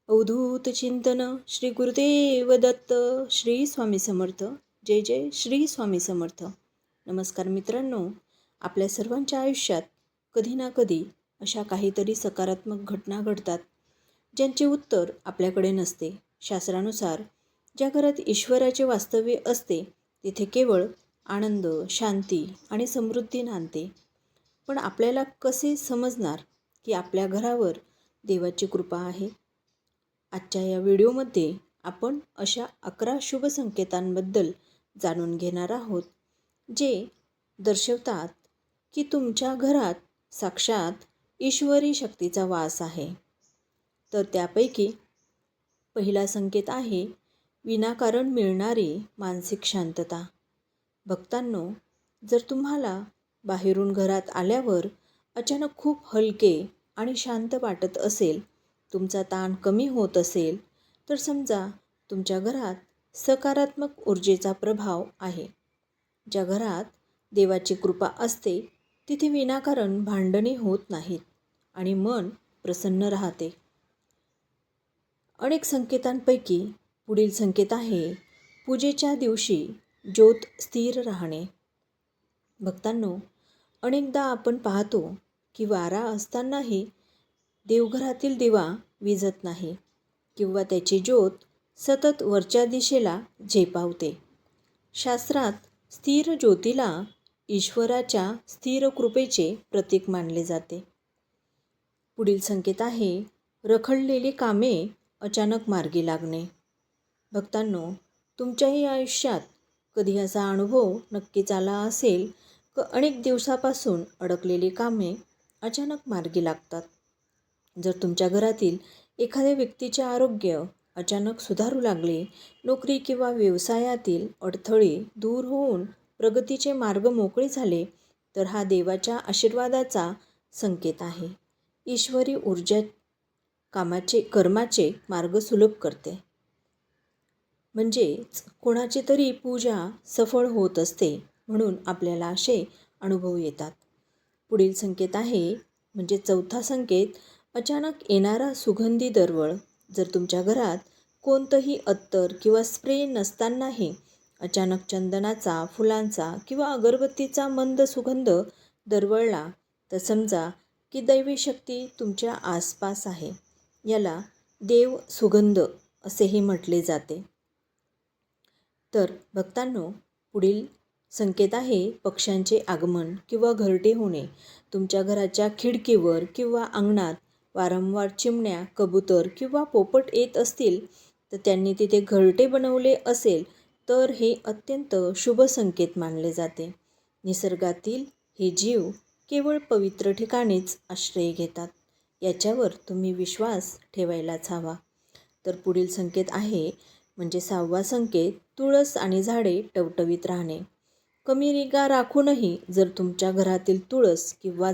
अवधूत चिंतन श्री गुरुदेव दत्त. श्री स्वामी समर्थ. जय जय श्री स्वामी समर्थ. नमस्कार मित्रांनो, आपल्या सर्वांच्या आयुष्यात कधी ना कधी अशा काहीतरी सकारात्मक घटना घडतात ज्यांचे उत्तर आपल्याकडे नसते. शास्त्रानुसार ज्या घरात ईश्वराचे वास्तव्य असते तिथे केवळ आनंद, शांती आणि समृद्धी नांदते. पण आपल्याला कसे समजणार की आपल्या घरावर देवाची कृपा आहे? आजच्या या व्हिडिओमध्ये आपण अशा 11 शुभ संकेतांबद्दल जाणून घेणार आहोत, जे दर्शवतात की तुमच्या घरात साक्षात ईश्वरी शक्तीचा वास आहे. तर त्यापैकी पहिला संकेत आहे विनाकारण मिळणारी मानसिक शांतता. भक्तांनो, जर तुम्हाला बाहेरून घरात आल्यावर अचानक खूप हलके आणि शांत वाटत असेल, तुमचा ताण कमी होत असेल, तर समजा तुमच्या घरात सकारात्मक ऊर्जेचा प्रभाव आहे. ज्या घरात देवाची कृपा असते तिथे विनाकारण भांडणे होत नाहीत आणि मन प्रसन्न राहते. अनेक संकेतांपैकी पुढील संकेत आहे पूजेच्या दिवशी ज्योत स्थिर राहणे. भक्तांनो, अनेकदा आपण पाहतो की वारा असतानाही देवघरातील दिवा विझत नाही किंवा त्याची ज्योत सतत वरच्या दिशेला झेपावते. शास्त्रात स्थिर ज्योतीला ईश्वराच्या स्थिर कृपेचे प्रतीक मानले जाते. पुढील संकेत आहे रखडलेली कामे अचानक मार्गी लागणे. भक्तांनो, तुमच्याही आयुष्यात कधी असा अनुभव नक्कीच आला असेल की अनेक दिवसापासून अडकलेली कामे अचानक मार्गी लागतात. जर तुमच्या घरातील एखाद्या व्यक्तीचे आरोग्य अचानक सुधारू लागले, नोकरी किंवा व्यवसायातील अडथळे दूर होऊन प्रगतीचे मार्ग मोकळे झाले, तर हा देवाच्या आशीर्वादाचा संकेत आहे. ईश्वरी ऊर्जा कर्माचे मार्ग सुलभ करते. म्हणजेच कोणाची तरी पूजा सफळ होत असते, म्हणून आपल्याला असे अनुभव येतात. पुढील संकेत आहे म्हणजे चौथा संकेत अचानक येणारा सुगंधी दरवळ. जर तुमच्या घरात कोणतंही अत्तर किंवा स्प्रे नसतानाही अचानक चंदनाचा, फुलांचा किंवा अगरबत्तीचा मंद सुगंध दरवळला, तर समजा की दैवी शक्ती तुमच्या आसपास आहे. याला देव सुगंध असेही म्हटले जाते. तर भक्तांनो, पुढील संकेत आहे पक्ष्यांचे आगमन किंवा घरटे होणे. तुमच्या घराच्या खिडकीवर किंवा अंगणात वारंवार चिमण्या, कबूतर किंवा पोपट येत असतील, तर त्यांनी तिथे घरटे बनवले असेल, तर हे अत्यंत शुभ संकेत मानले जाते. निसर्गातील हे जीव केवळ पवित्र ठिकाणीच आश्रय घेतात. याच्यावर तुम्ही विश्वास ठेवायलाच हवा. तर पुढील संकेत आहे म्हणजे 6वा संकेत तुळस आणि झाडे टवटवीत राहणे. कमी निगा राखूनही जर तुमच्या घरातील तुळस किंवा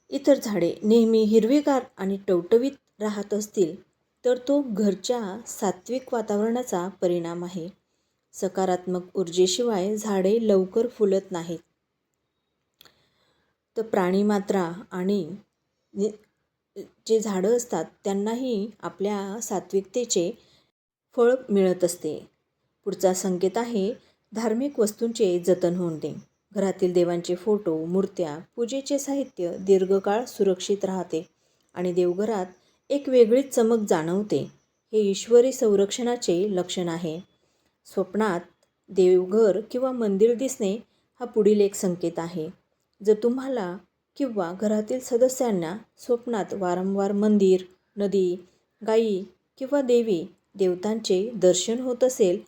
इतर झाडे नेहमी हिरवीगार आणि टवटवीत राहत असतील, तर तो घरच्या सात्विक वातावरणाचा परिणाम आहे. सकारात्मक ऊर्जेशिवाय झाडे लवकर फुलत नाहीत. तर प्राणीमात्रा आणि जे झाडं असतात त्यांनाही आपल्या सात्विकतेचे फळ मिळत असते. पुढचा संकेत आहे धार्मिक वस्तूंचे जतन होणे. घरातील देवांचे फोटो, मूर्त्या, पूजेचे साहित्य दीर्घकाळ सुरक्षित राहते आणि देवघरात एक वेगळीच चमक जाणवते. हे ईश्वरी संरक्षणाचे लक्षण आहे. स्वप्नात देवघर किंवा मंदिर दिसणे हा पुढील एक संकेत आहे. जर तुम्हाला किंवा घरातील सदस्यांना स्वप्नात वारंवार मंदिर, नदी, गायी किंवा देवतांचे दर्शन होत असेल,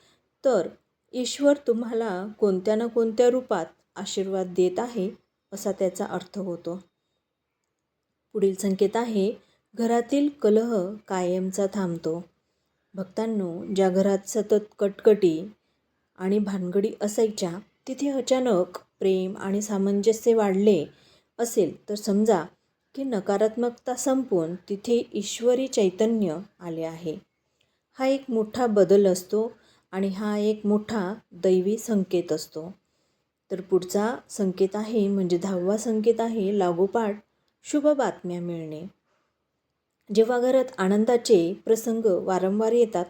तर ईश्वर तुम्हाला कोणत्या ना कोणत्या रूपात आशीर्वाद देत आहे असा त्याचा अर्थ होतो. पुढील संकेत आहे घरातील कलह कायमचा थांबतो. भक्तांनो, ज्या घरात सतत कटकटी आणि भानगडी असायच्या, तिथे अचानक प्रेम आणि सामंजस्य वाढले असेल, तर समजा की नकारात्मकता संपून तिथे ईश्वरी चैतन्य आले आहे. हा एक मोठा बदल असतो आणि हा एक मोठा दैवी संकेत असतो. तर पुढचा संकेत आहे म्हणजे 10वा संकेत आहे लागोपाठ शुभ बातम्या मिळणे. जेव्हा घरात आनंदाचे प्रसंग वारंवार येतात,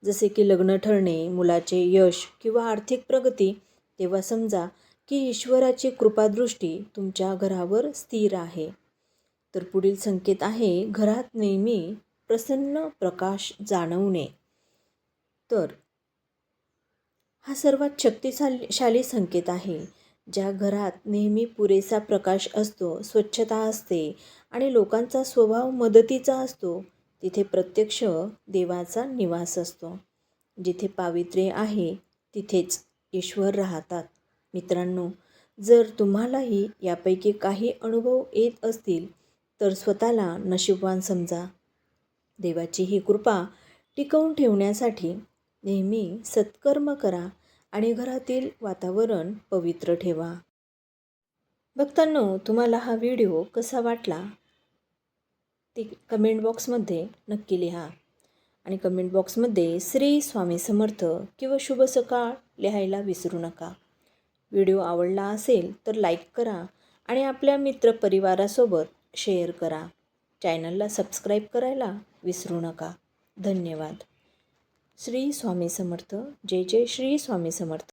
जसे की लग्न ठरणे, मुलाचे यश किंवा आर्थिक प्रगती, तेव्हा समजा की ईश्वराची कृपादृष्टी तुमच्या घरावर स्थिर आहे. तर पुढील संकेत आहे घरात नेहमी प्रसन्न प्रकाश जाणवणे. तर हा सर्वात शक्तिशाली संकेत आहे. ज्या घरात नेहमी पुरेसा प्रकाश असतो, स्वच्छता असते आणि लोकांचा स्वभाव मदतीचा असतो, तिथे प्रत्यक्ष देवाचा निवास असतो. जिथे पावित्र्य आहे तिथेच ईश्वर राहतात. मित्रांनो, जर तुम्हालाही यापैकी काही अनुभव येत असतील तर स्वतःला नशीबवान समजा. देवाची ही कृपा टिकवून ठेवण्यासाठी नेहमी सत्कर्म करा आणि घरातील वातावरण पवित्र ठेवा. भक्तांनो, तुम्हाला हा व्हिडिओ कसा वाटला ते कमेंट बॉक्समध्ये नक्की लिहा आणि कमेंट बॉक्समध्ये श्री स्वामी समर्थ किंवा शुभ सकाळ लिहायला विसरू नका. व्हिडिओ आवडला असेल तर लाईक करा आणि आपल्या मित्रपरिवारासोबत शेअर करा. चॅनलला सबस्क्राईब करायला विसरू नका. धन्यवाद. श्री स्वामी समर्थ. जय जय श्री स्वामी समर्थ.